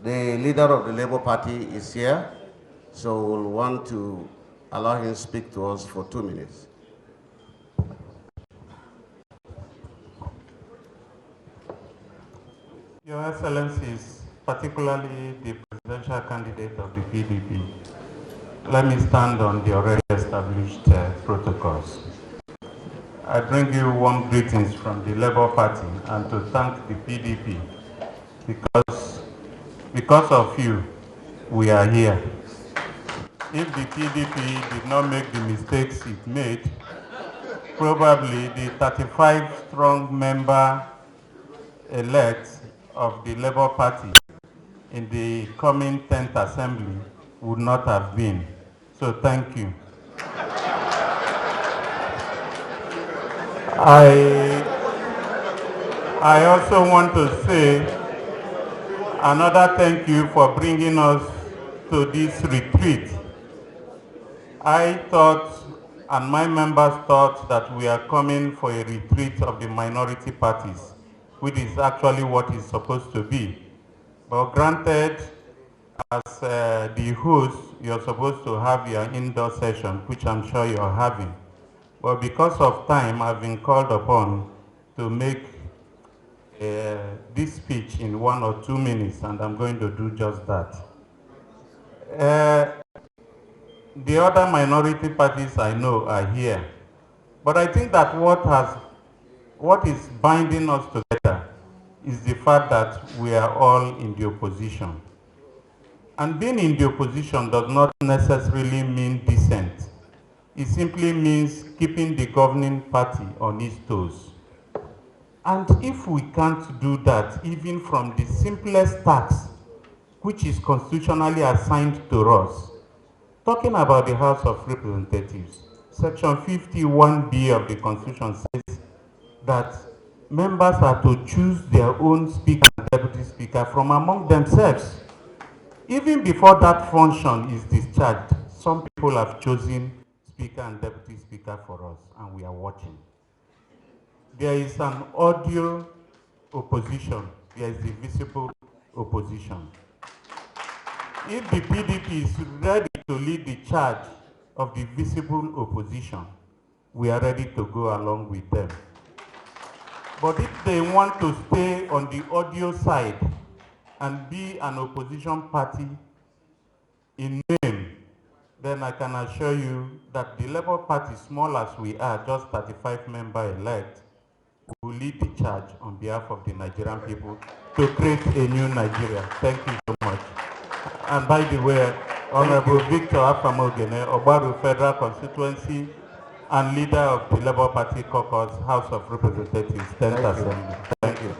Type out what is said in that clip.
The leader of the Labour Party is here, so we'll want to allow him to speak to us for 2 minutes. Your Excellencies, particularly the presidential candidate of the PDP, let me stand on the already established protocols. I bring you warm greetings from the Labour Party and to thank the PDP because of you, we are here. If the PDP did not make the mistakes it made, probably the 35 strong member elect of the Labour Party in the coming 10th Assembly would not have been. So thank you. I also want to say another thank you for bringing us to this retreat. I thought, and my members thought, that we are coming for a retreat of the minority parties, which is actually what it's supposed to be. But granted, as the host, you're supposed to have your indoor session, which I'm sure you're having. But because of time, I've been called upon to make this speech in 1 or 2 minutes, and I'm going to do just that. The other minority parties I know are here. But I think that what is binding us together is the fact that we are all in the opposition. And being in the opposition does not necessarily mean dissent. It simply means keeping the governing party on its toes. And if we can't do that, even from the simplest task, which is constitutionally assigned to us, talking about the House of Representatives, Section 51B of the Constitution says that members are to choose their own speaker and deputy speaker from among themselves. Even before that function is discharged, some people have chosen speaker and deputy speaker for us, and we are watching. There is an audio opposition, there is the visible opposition. If the PDP is ready to lead the charge of the visible opposition, we are ready to go along with them. But if they want to stay on the audio side and be an opposition party in name, then I can assure you that the Labour Party, small as we are, just 35 member elect, will lead the charge on behalf of the Nigerian people to create a new Nigeria. Thank you so much. And by the way, Honorable Victor Afamogene, Obaru Federal Constituency and leader of the Labour Party Caucus, House of Representatives, 10th Assembly. Thank you.